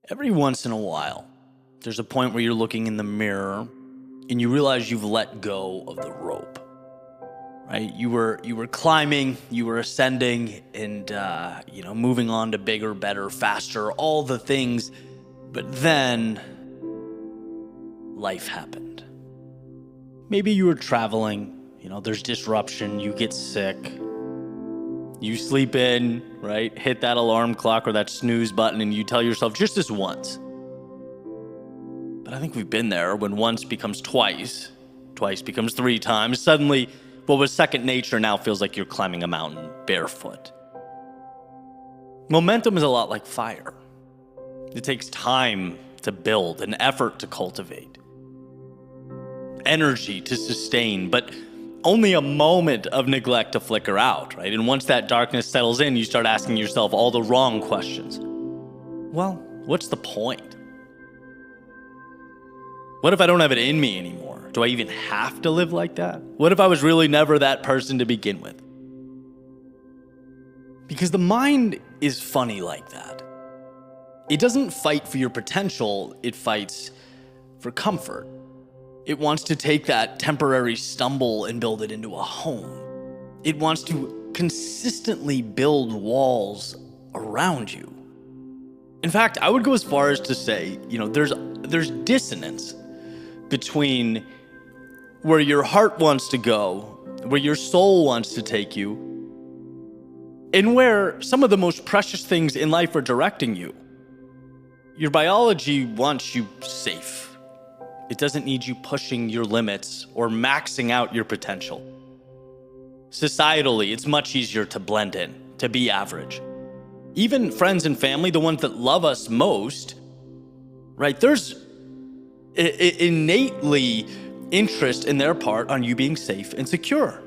Every once in a while, there's a point where you're looking in the mirror and you realize you've let go of the rope. Right? You were climbing, you were ascending, and moving on to bigger, better, faster, all the things. But then life happened. Maybe you were traveling, there's disruption, you get sick, you sleep in, right? Hit that alarm clock or that snooze button and you tell yourself just this once. But I think we've been there when once becomes twice becomes three times. Suddenly, what was second nature now feels like you're climbing a mountain barefoot. Momentum is a lot like fire. It takes time to build, an effort to cultivate, energy to sustain, but only a moment of neglect to flicker out, right? And once that darkness settles in, you start asking yourself all the wrong questions. Well, what's the point? What if I don't have it in me anymore? Do I even have to live like that? What if I was really never that person to begin with? Because the mind is funny like that. It doesn't fight for your potential, it fights for comfort. It wants to take that temporary stumble and build it into a home. It wants to consistently build walls around you. In fact, I would go as far as to say, there's dissonance between where your heart wants to go, where your soul wants to take you, and where some of the most precious things in life are directing you. Your biology wants you safe. It doesn't need you pushing your limits or maxing out your potential. Societally, it's much easier to blend in, to be average. Even friends and family, the ones that love us most, right? There's innately interest in their part on you being safe and secure,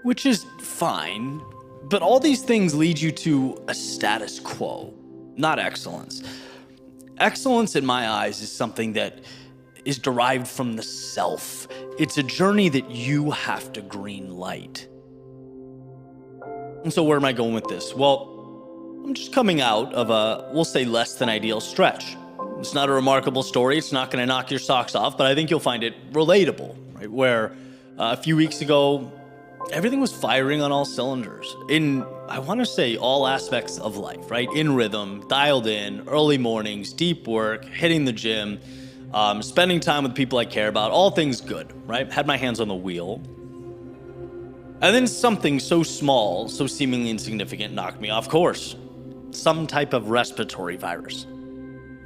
which is fine, but all these things lead you to a status quo, not excellence. Excellence in my eyes is something that is derived from the self. It's a journey that you have to green light. And so where am I going with this? Well, I'm just coming out of a, we'll say, less than ideal stretch. It's not a remarkable story. It's not going to knock your socks off, but I think you'll find it relatable, right? Where a few weeks ago, everything was firing on all cylinders in, I want to say, all aspects of life, right? In rhythm, dialed in, early mornings, deep work, hitting the gym, spending time with people I care about, all things good, right? Had my hands on the wheel. And then something so small, so seemingly insignificant knocked me off course. Some type of respiratory virus.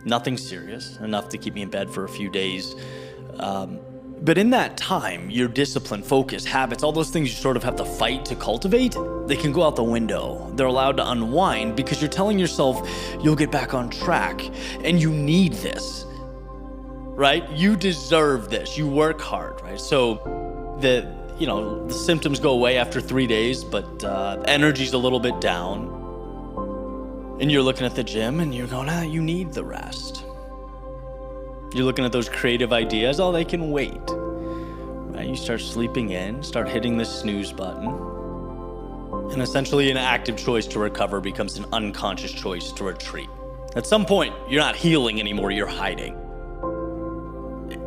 Nothing serious, enough to keep me in bed for a few days. But in that time, your discipline, focus, habits, all those things you sort of have to fight to cultivate, they can go out the window. They're allowed to unwind because you're telling yourself you'll get back on track and you need this, right? You deserve this. You work hard, right? So the symptoms go away after 3 days, but energy's a little bit down. And you're looking at the gym and you're going, you need the rest. You're looking at those creative ideas, they can wait. Right? You start sleeping in, start hitting the snooze button. And essentially an active choice to recover becomes an unconscious choice to retreat. At some point, you're not healing anymore, you're hiding.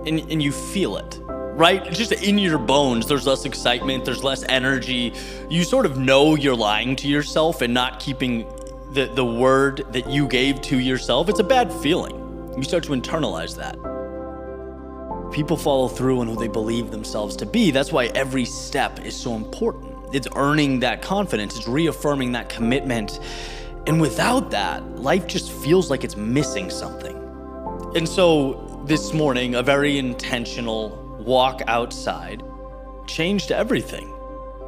And you feel it, right? Just in your bones, there's less excitement, there's less energy. You sort of know you're lying to yourself and not keeping the word that you gave to yourself. It's a bad feeling. You start to internalize that. People follow through on who they believe themselves to be. That's why every step is so important. It's earning that confidence. It's reaffirming that commitment. And without that, life just feels like it's missing something. And so this morning, a very intentional walk outside changed everything.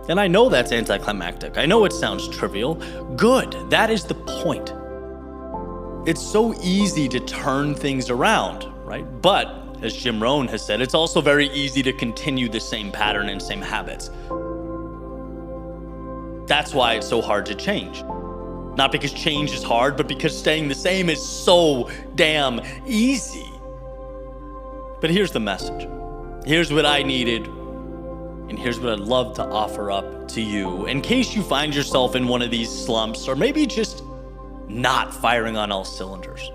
And I know that's anticlimactic. I know it sounds trivial. Good. That is the point. It's so easy to turn things around, right? But as Jim Rohn has said, it's also very easy to continue the same pattern and same habits. That's why it's so hard to change. Not because change is hard, but because staying the same is so damn easy. But here's the message. Here's what I needed. And here's what I'd love to offer up to you in case you find yourself in one of these slumps, or maybe just not firing on all cylinders.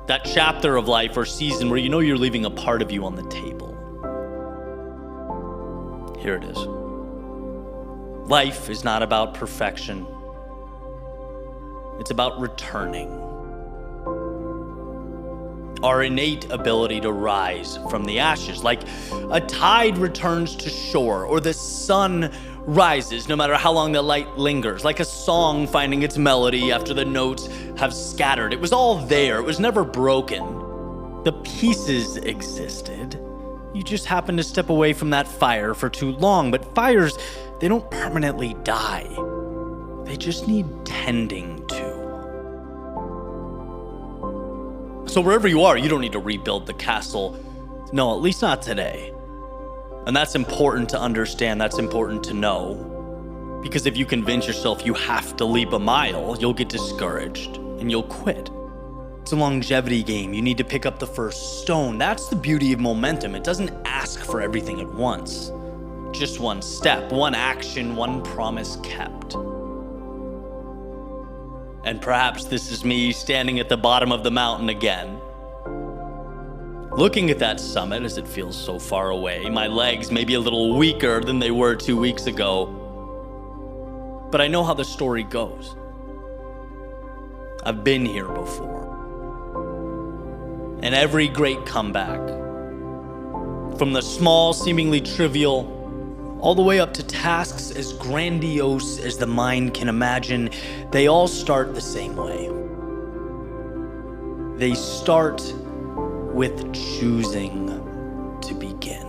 That chapter of life or season where you know you're leaving a part of you on the table. Here it is. Life is not about perfection. It's about returning. Our innate ability to rise from the ashes, like a tide returns to shore, or the sun rises no matter how long the light lingers, like a song finding its melody after the notes have scattered. It was all there, it was never broken. The pieces existed. You just happened to step away from that fire for too long, but fires, they don't permanently die. They just need tending to. So wherever you are, you don't need to rebuild the castle. No, at least not today. And that's important to understand, that's important to know. Because if you convince yourself you have to leap a mile, you'll get discouraged and you'll quit. It's a longevity game. You need to pick up the first stone. That's the beauty of momentum. It doesn't ask for everything at once. Just one step, one action, one promise kept. And perhaps this is me standing at the bottom of the mountain again, looking at that summit as it feels so far away, my legs maybe a little weaker than they were 2 weeks ago. But I know how the story goes. I've been here before. And every great comeback, from the small, seemingly trivial, all the way up to tasks as grandiose as the mind can imagine, they all start the same way. They start with choosing to begin.